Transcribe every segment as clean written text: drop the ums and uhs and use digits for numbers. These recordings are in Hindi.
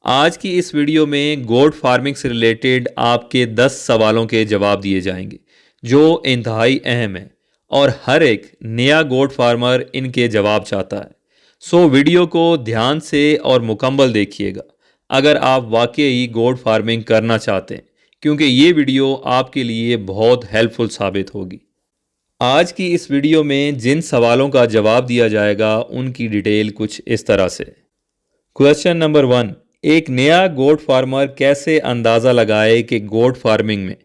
आज की इस वीडियो में गोट फार्मिंग से रिलेटेड आपके 10 सवालों के जवाब दिए जाएंगे जो इंतहाई अहम है और हर एक नया गोट फार्मर इनके जवाब चाहता है। सो वीडियो को ध्यान से और मुकम्मल देखिएगा अगर आप वाकई गोट फार्मिंग करना चाहते हैं, क्योंकि ये वीडियो आपके लिए बहुत हेल्पफुल साबित होगी। आज की इस वीडियो में जिन सवालों का जवाब दिया जाएगा उनकी डिटेल कुछ इस तरह से। क्वेश्चन नंबर 1, एक नया गोट फार्मर कैसे अंदाज़ा लगाए कि गोट फार्मिंग में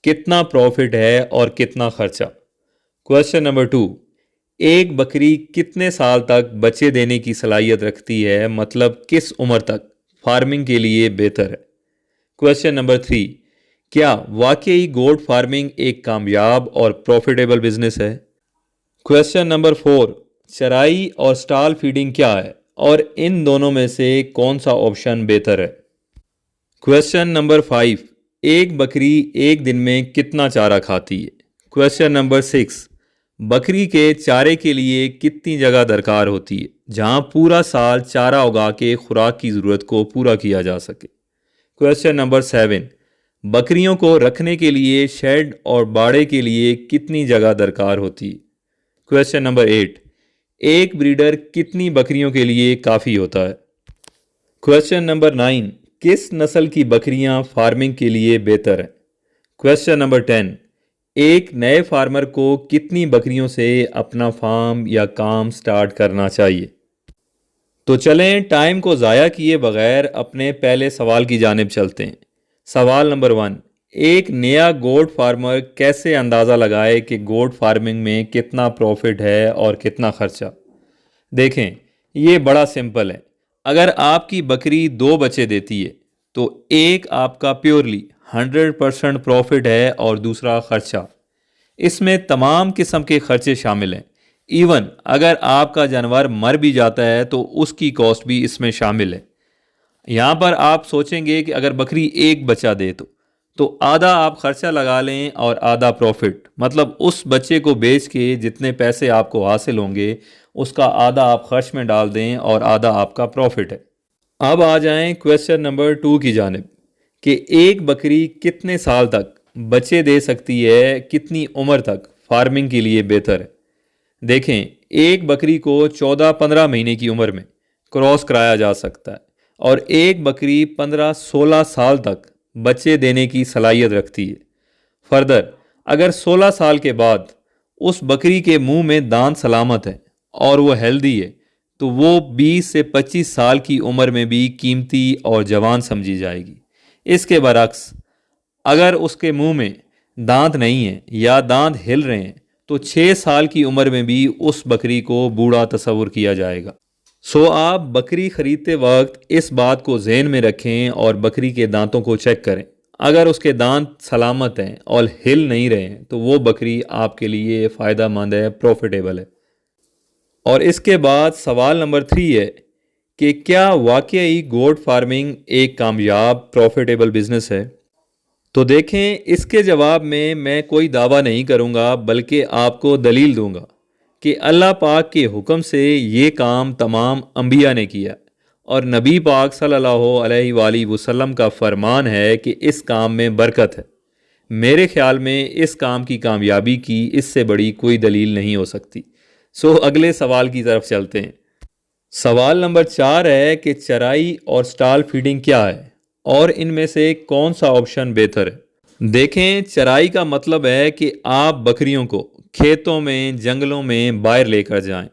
कितना प्रॉफिट है और कितना खर्चा। क्वेश्चन नंबर 2, एक बकरी कितने साल तक बच्चे देने की सलाहियत रखती है, मतलब किस उम्र तक फार्मिंग के लिए बेहतर है। क्वेश्चन नंबर 3, क्या वाकई गोट फार्मिंग एक कामयाब और प्रॉफिटेबल बिजनेस है। क्वेश्चन नंबर 4, चराई और स्टॉल फीडिंग क्या है और इन दोनों में से कौन सा ऑप्शन बेहतर है। क्वेश्चन नंबर 5, एक बकरी एक दिन में कितना चारा खाती है। क्वेश्चन नंबर 6, बकरी के चारे के लिए कितनी जगह दरकार होती है जहां पूरा साल चारा उगा के खुराक की ज़रूरत को पूरा किया जा सके। क्वेश्चन नंबर 7, बकरियों को रखने के लिए शेड और बाड़े के लिए कितनी जगह दरकार होती है। क्वेश्चन नंबर 8, एक ब्रीडर कितनी बकरियों के लिए काफ़ी होता है। क्वेश्चन नंबर 9, किस नस्ल की बकरियां फार्मिंग के लिए बेहतर है। क्वेश्चन नंबर 10, एक नए फार्मर को कितनी बकरियों से अपना फार्म या काम स्टार्ट करना चाहिए। तो चलें टाइम को ज़ाया किए बगैर अपने पहले सवाल की जानिब चलते हैं। सवाल नंबर 1, एक नया गोट फार्मर कैसे अंदाज़ा लगाए कि गोट फार्मिंग में कितना प्रॉफिट है और कितना खर्चा। देखें, ये बड़ा सिंपल है। अगर आपकी बकरी 2 बच्चे देती है तो एक आपका प्योरली 100% प्रॉफिट है और दूसरा खर्चा। इसमें तमाम किस्म के खर्चे शामिल हैं। इवन अगर आपका जानवर मर भी जाता है तो उसकी कॉस्ट भी इसमें शामिल है। यहाँ पर आप सोचेंगे कि अगर बकरी एक बच्चा दे तो आधा आप खर्चा लगा लें और आधा प्रॉफिट, मतलब उस बच्चे को बेच के जितने पैसे आपको हासिल होंगे उसका आधा आप खर्च में डाल दें और आधा आपका प्रॉफिट है। अब आ जाएं क्वेश्चन नंबर 2 की जानिब कि एक बकरी कितने साल तक बच्चे दे सकती है, कितनी उम्र तक फार्मिंग के लिए बेहतर है। देखें, एक बकरी को 14-15 महीने की उम्र में क्रॉस कराया जा सकता है और एक बकरी 15-16 साल तक बच्चे देने की सलाहियत रखती है। फर्दर, अगर 16 साल के बाद उस बकरी के मुंह में दांत सलामत है और वो हेल्दी है तो वो 20 से 25 साल की उम्र में भी कीमती और जवान समझी जाएगी। इसके बरक्स अगर उसके मुंह में दांत नहीं है या दांत हिल रहे हैं तो 6 साल की उम्र में भी उस बकरी को बूढ़ा तस्वुर किया जाएगा। सो आप बकरी खरीदते वक्त इस बात को ज़हन में रखें और बकरी के दांतों को चेक करें। अगर उसके दांत सलामत हैं और हिल नहीं रहे हैं तो वो बकरी आपके लिए फ़ायदा मंद है, प्रॉफिटेबल है। और इसके बाद सवाल नंबर 3 है कि क्या वाकई गोट फार्मिंग एक कामयाब प्रॉफिटेबल बिजनेस है। तो देखें, इसके जवाब में मैं कोई दावा नहीं करूंगा बल्कि आपको दलील दूंगा कि अल्लाह पाक के हुक्म से ये काम तमाम अंबिया ने किया और नबी पाक सल्लल्लाहु अलैहि वसल्लम का फरमान है कि इस काम में बरकत है। मेरे ख्याल में इस काम की कामयाबी की इससे बड़ी कोई दलील नहीं हो सकती। सो अगले सवाल की तरफ चलते हैं। सवाल नंबर 4 है कि चराई और स्टॉल फीडिंग क्या है और इनमें से कौन सा ऑप्शन बेहतर है। देखें, चराई का मतलब है कि आप बकरियों को खेतों में, जंगलों में बाहर लेकर जाएं,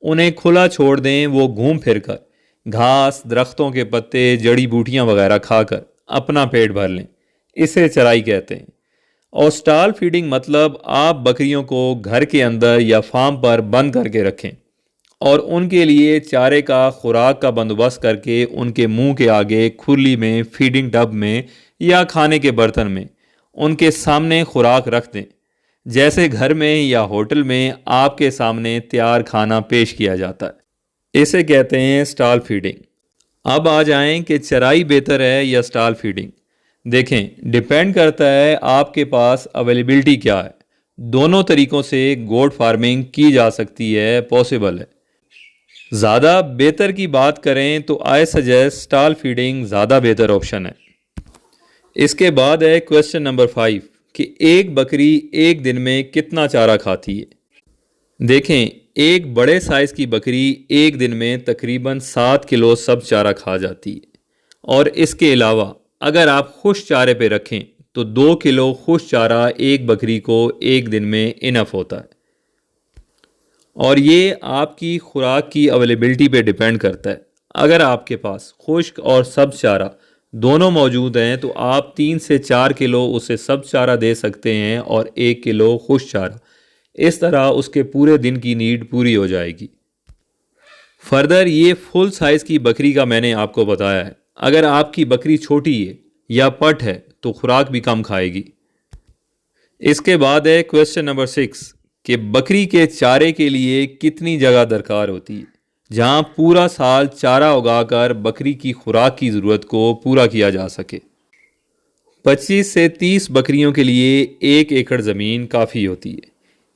उन्हें खुला छोड़ दें, वो घूम फिर कर घास, दरख्तों के पत्ते, जड़ी बूटियां वगैरह खाकर अपना पेट भर लें। इसे चराई कहते हैं। और स्टॉल फीडिंग मतलब आप बकरियों को घर के अंदर या फार्म पर बंद करके रखें और उनके लिए चारे का, खुराक का बंदोबस्त करके उनके मुंह के आगे खुली में, फीडिंग टब में या खाने के बर्तन में उनके सामने खुराक रख दें, जैसे घर में या होटल में आपके सामने तैयार खाना पेश किया जाता है। इसे कहते हैं स्टॉल फीडिंग। अब आ जाएं कि चराई बेहतर है या स्टॉल फीडिंग। देखें, डिपेंड करता है आपके पास अवेलेबिलिटी क्या है। दोनों तरीक़ों से गोट फार्मिंग की जा सकती है, पॉसिबल है। ज़्यादा बेहतर की बात करें तो आई सजेस्ट स्टॉल फीडिंग ज़्यादा बेहतर ऑप्शन है। इसके बाद है क्वेश्चन नंबर 5 कि एक बकरी एक दिन में कितना चारा खाती है। देखें, एक बड़े साइज़ की बकरी एक दिन में तकरीबन 7 किलो सब चारा खा जाती है, और इसके अलावा अगर आप खुश चारे पे रखें तो 2 किलो खुश चारा एक बकरी को एक दिन में इनफ होता है। और ये आपकी खुराक की अवेलेबिलिटी पे डिपेंड करता है। अगर आपके पास खुश्क और सब्ज़ चारा दोनों मौजूद हैं तो आप 3 से 4 किलो उसे सब्ज़ चारा दे सकते हैं और 1 किलो खुश्क चारा। इस तरह उसके पूरे दिन की नीड पूरी हो जाएगी। फर्दर ये फुल साइज़ की बकरी का मैंने आपको बताया है। अगर आपकी बकरी छोटी है या पट है तो खुराक भी कम खाएगी। इसके बाद है क्वेश्चन नंबर 6 कि बकरी के चारे के लिए कितनी जगह दरकार होती है जहां पूरा साल चारा उगाकर बकरी की खुराक की ज़रूरत को पूरा किया जा सके। 25 से 30 बकरियों के लिए 1 एकड़ ज़मीन काफ़ी होती है।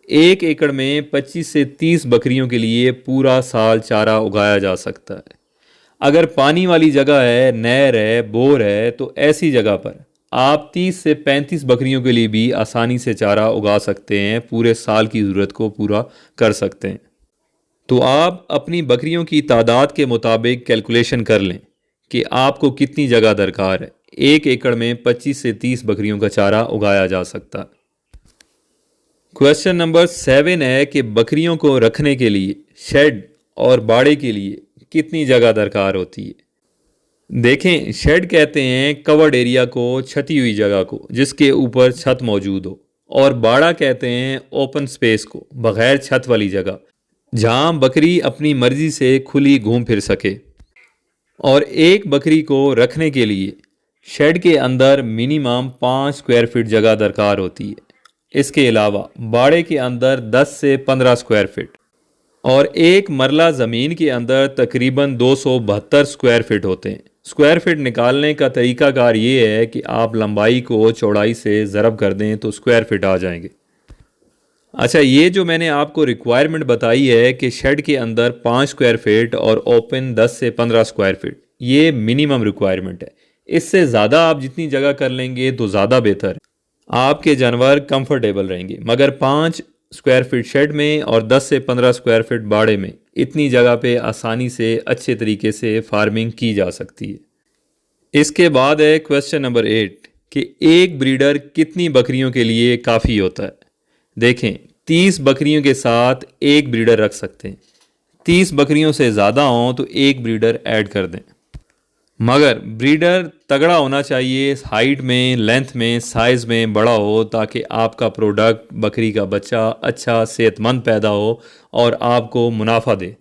1 एकड़ में 25 से 30 बकरियों के लिए पूरा साल चारा उगाया जा सकता है। अगर पानी वाली जगह है, नहर है, बोर है, तो ऐसी जगह पर आप 30 से 35 बकरियों के लिए भी आसानी से चारा उगा सकते हैं, पूरे साल की ज़रूरत को पूरा कर सकते हैं। तो आप अपनी बकरियों की तादाद के मुताबिक कैलकुलेशन कर लें कि आपको कितनी जगह दरकार है। 1 एकड़ में 25 से 30 बकरियों का चारा उगाया जा सकता है। क्वेश्चन नंबर 7 है कि बकरियों को रखने के लिए शेड और बाड़े के लिए कितनी जगह दरकार होती है। देखें, शेड कहते हैं कवर्ड एरिया को, छती हुई जगह को जिसके ऊपर छत मौजूद हो, और बाड़ा कहते हैं ओपन स्पेस को, बगैर छत वाली जगह जहां बकरी अपनी मर्जी से खुली घूम फिर सके। और एक बकरी को रखने के लिए शेड के अंदर मिनिमम 5 स्क्वायर फीट जगह दरकार होती है। इसके अलावा बाड़े के अंदर 10 से 15 स्क्वायर फीट, और एक मरला ज़मीन के अंदर तकरीबन 272 स्क्वायर फीट होते हैं। स्क्वायर फीट निकालने का तरीकाकार ये है कि आप लंबाई को चौड़ाई से ज़रब कर दें तो स्क्वायर फीट आ जाएंगे। अच्छा, ये जो मैंने आपको रिक्वायरमेंट बताई है कि शेड के अंदर 5 स्क्वायर फीट और ओपन 10 से 15 स्क्वायर फीट, ये मिनिमम रिक्वायरमेंट है। इससे ज़्यादा आप जितनी जगह कर लेंगे तो ज़्यादा बेहतर है, आपके जानवर कंफर्टेबल रहेंगे। मगर 5 स्क्वायर फीट शेड में और 10 से 15 स्क्वायर फीट बाड़े में इतनी जगह पे आसानी से अच्छे तरीके से फार्मिंग की जा सकती है। इसके बाद है क्वेश्चन नंबर 8 कि एक ब्रीडर कितनी बकरियों के लिए काफ़ी होता है। देखें, 30 बकरियों के साथ एक ब्रीडर रख सकते हैं। 30 बकरियों से ज़्यादा हों तो एक ब्रीडर ऐड कर दें, मगर ब्रीडर तगड़ा होना चाहिए, हाइट में, लेंथ में, साइज़ में बड़ा हो, ताकि आपका प्रोडक्ट, बकरी का बच्चा अच्छा सेहतमंद पैदा हो और आपको मुनाफा दे।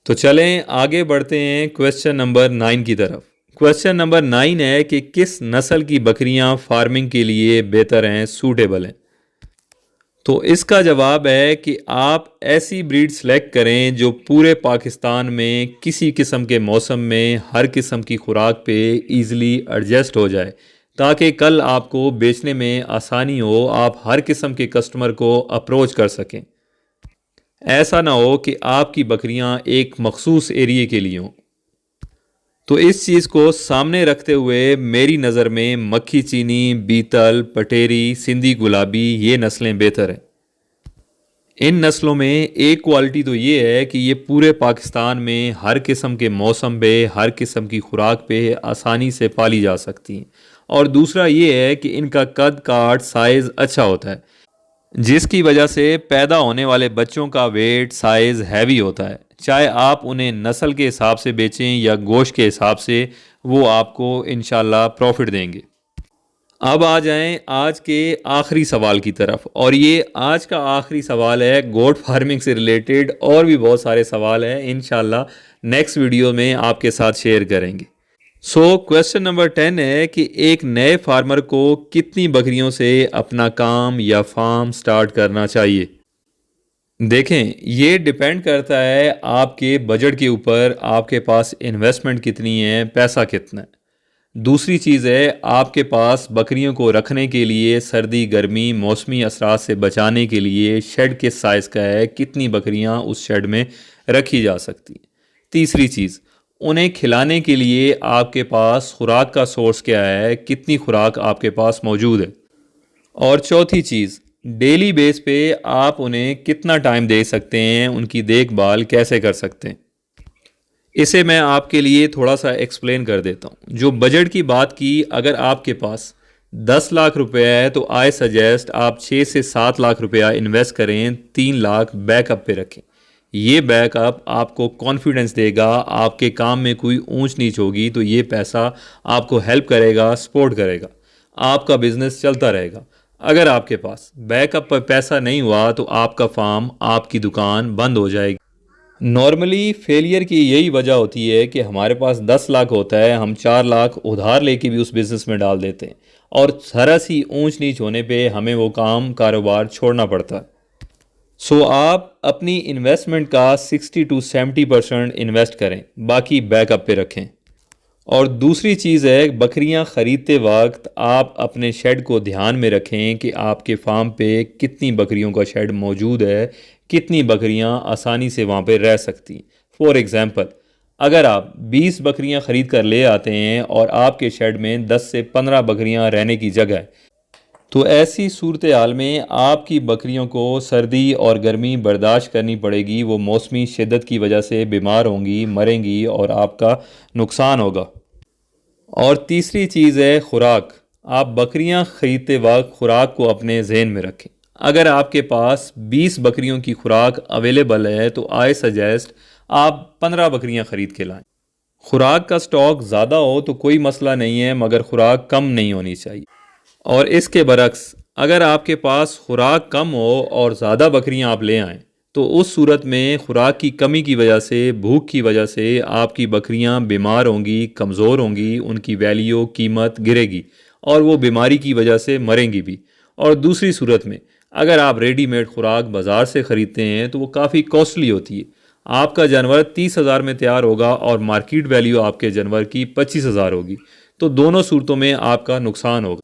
तो चलें आगे बढ़ते हैं क्वेश्चन नंबर 9 की तरफ। क्वेश्चन नंबर 9 है कि किस नस्ल की बकरियां फार्मिंग के लिए बेहतर हैं, सूटेबल हैं। तो इसका जवाब है कि आप ऐसी ब्रीड सेलेक्ट करें जो पूरे पाकिस्तान में किसी किस्म के मौसम में हर किस्म की खुराक पे इजीली एडजस्ट हो जाए, ताकि कल आपको बेचने में आसानी हो, आप हर किस्म के कस्टमर को अप्रोच कर सकें। ऐसा ना हो कि आपकी बकरियां एक मखसूस एरिए के लिए हों। तो इस चीज़ को सामने रखते हुए मेरी नज़र में मक्खी चीनी, बीतल, पटेरी, सिंधी गुलाबी ये नस्लें बेहतर हैं। इन नस्लों में एक क्वालिटी तो ये है कि ये पूरे पाकिस्तान में हर किस्म के मौसम पे, हर किस्म की खुराक पे आसानी से पाली जा सकती हैं। और दूसरा ये है कि इनका कद काट साइज़ अच्छा होता है, जिसकी वजह से पैदा होने वाले बच्चों का वेट साइज़ हैवी होता है। चाहे आप उन्हें नस्ल के हिसाब से बेचें या गोश्त के हिसाब से, वो आपको इंशाल्लाह प्रॉफिट देंगे। अब आ जाएं आज के आखिरी सवाल की तरफ, और ये आज का आखिरी सवाल है गोट फार्मिंग से रिलेटेड। और भी बहुत सारे सवाल हैं, इंशाल्लाह नेक्स्ट वीडियो में आपके साथ शेयर करेंगे। क्वेश्चन नंबर 10 है कि एक नए फार्मर को कितनी बकरियों से अपना काम या फार्म स्टार्ट करना चाहिए। देखें, ये डिपेंड करता है आपके बजट के ऊपर, आपके पास इन्वेस्टमेंट कितनी है, पैसा कितना है। दूसरी चीज़ है आपके पास बकरियों को रखने के लिए सर्दी गर्मी मौसमी असरात से बचाने के लिए शेड किस साइज़ का है, कितनी बकरियां उस शेड में रखी जा सकती हैं। तीसरी चीज़, उन्हें खिलाने के लिए आपके पास खुराक का सोर्स क्या है, कितनी खुराक आपके पास मौजूद है। और चौथी चीज़, डेली बेस पे आप उन्हें कितना टाइम दे सकते हैं, उनकी देखभाल कैसे कर सकते हैं। इसे मैं आपके लिए थोड़ा सा एक्सप्लेन कर देता हूँ। जो बजट की बात की, अगर आपके पास 10 लाख रुपए है तो आई सजेस्ट आप 6 से 7 लाख रुपया इन्वेस्ट करें, 3 लाख बैकअप पे रखें। ये बैकअप आपको कॉन्फिडेंस देगा, आपके काम में कोई ऊंच नीच होगी तो ये पैसा आपको हेल्प करेगा, सपोर्ट करेगा, आपका बिजनेस चलता रहेगा। अगर आपके पास बैकअप पर पैसा नहीं हुआ तो आपका फार्म, आपकी दुकान बंद हो जाएगी। नॉर्मली फेलियर की यही वजह होती है कि हमारे पास 10 लाख होता है, हम 4 लाख उधार लेके भी उस बिज़नेस में डाल देते हैं और जरा सी ऊंच नीच होने पे हमें वो काम कारोबार छोड़ना पड़ता है। सो आप अपनी इन्वेस्टमेंट का 60 to 70% इन्वेस्ट करें, बाकी बैकअप पे रखें। और दूसरी चीज़ है, बकरियां ख़रीदते वक्त आप अपने शेड को ध्यान में रखें कि आपके फार्म पे कितनी बकरियों का शेड मौजूद है, कितनी बकरियां आसानी से वहाँ पे रह सकती हैं। फॉर एग्ज़ाम्पल, अगर आप 20 बकरियां ख़रीद कर ले आते हैं और आपके शेड में 10 से 15 बकरियां रहने की जगह है, तो ऐसी सूरत हाल में आपकी बकरियों को सर्दी और गर्मी बर्दाश्त करनी पड़ेगी। वो मौसमी शिद्दत की वजह से बीमार होंगी, मरेंगी और आपका नुकसान होगा। और तीसरी चीज़ है खुराक। आप बकरियां ख़रीदते वक्त खुराक को अपने जहन में रखें। अगर आपके पास 20 बकरियों की खुराक अवेलेबल है तो आई सजेस्ट आप 15 बकरियां ख़रीद के लाएं। खुराक का स्टॉक ज़्यादा हो तो कोई मसला नहीं है, मगर खुराक कम नहीं होनी चाहिए। और इसके बरक्स, अगर आपके पास खुराक कम हो और ज़्यादा बकरियां आप ले आएँ तो उस सूरत में खुराक की कमी की वजह से, भूख की वजह से आपकी बकरियां बीमार होंगी, कमज़ोर होंगी, उनकी वैल्यू, कीमत गिरेगी और वो बीमारी की वजह से मरेंगी भी। और दूसरी सूरत में, अगर आप रेडीमेड खुराक बाज़ार से ख़रीदते हैं तो वो काफ़ी कॉस्टली होती है। आपका जानवर 30,000 में तैयार होगा और मार्केट वैल्यू आपके जानवर की 25,000 होगी, तो दोनों सूरतों में आपका नुकसान होगा।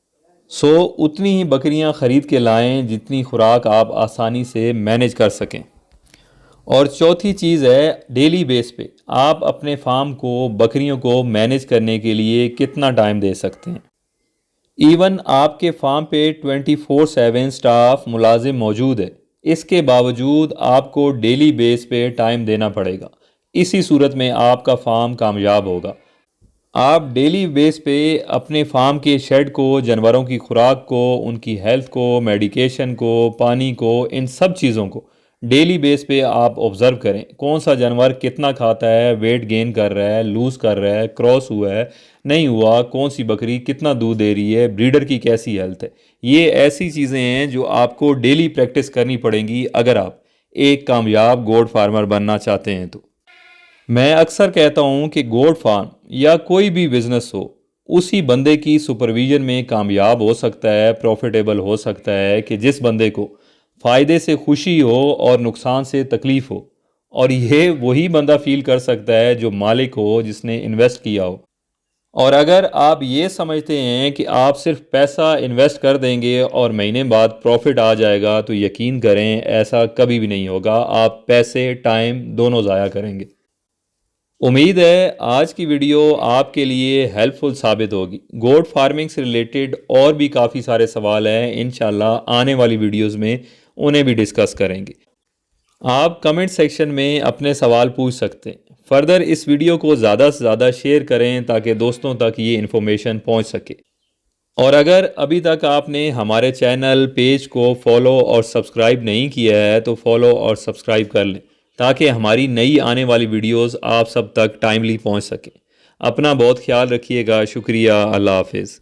सो उतनी ही बकरियां ख़रीद के लाएं जितनी खुराक आप आसानी से मैनेज कर सकें। और चौथी चीज़ है, डेली बेस पे आप अपने फार्म को, बकरियों को मैनेज करने के लिए कितना टाइम दे सकते हैं। इवन आपके फार्म पे 24/7 स्टाफ मुलाजिम मौजूद है, इसके बावजूद आपको डेली बेस पे टाइम देना पड़ेगा। इसी सूरत में आपका फार्म कामयाब होगा। आप डेली बेस पे अपने फार्म के शेड को, जानवरों की खुराक को, उनकी हेल्थ को, मेडिकेशन को, पानी को, इन सब चीज़ों को डेली बेस पे आप ऑब्ज़र्व करें। कौन सा जानवर कितना खाता है, वेट गेन कर रहा है, लूज़ कर रहा है, क्रॉस हुआ है, नहीं हुआ, कौन सी बकरी कितना दूध दे रही है, ब्रीडर की कैसी हेल्थ है। ये ऐसी चीज़ें हैं जो आपको डेली प्रैक्टिस करनी पड़ेंगी अगर आप एक कामयाब गोट फार्मर बनना चाहते हैं तो। मैं अक्सर कहता हूँ कि गोट फार्म या कोई भी बिज़नेस हो, उसी बंदे की सुपरविज़न में कामयाब हो सकता है, प्रॉफिटेबल हो सकता है कि जिस बंदे को फ़ायदे से खुशी हो और नुकसान से तकलीफ़ हो। और ये वही बंदा फील कर सकता है जो मालिक हो, जिसने इन्वेस्ट किया हो। और अगर आप ये समझते हैं कि आप सिर्फ पैसा इन्वेस्ट कर देंगे और महीने बाद प्रॉफिट आ जाएगा, तो यकीन करें ऐसा कभी भी नहीं होगा। आप पैसे, टाइम दोनों ज़ाया करेंगे। उम्मीद है आज की वीडियो आपके लिए हेल्पफुल साबित होगी। गोट फार्मिंग से रिलेटेड और भी काफ़ी सारे सवाल हैं, इंशाल्लाह आने वाली वीडियोस में उन्हें भी डिस्कस करेंगे। आप कमेंट सेक्शन में अपने सवाल पूछ सकते हैं। फर्दर इस वीडियो को ज़्यादा से ज़्यादा शेयर करें ताकि दोस्तों तक ये इन्फॉर्मेशन पहुंच सके। और अगर अभी तक आपने हमारे चैनल, पेज को फॉलो और सब्सक्राइब नहीं किया है तो फॉलो और सब्सक्राइब कर लें ताकि हमारी नई आने वाली वीडियोस आप सब तक टाइमली पहुंच सकें। अपना बहुत ख्याल रखिएगा। शुक्रिया। अल्लाह हाफिज़।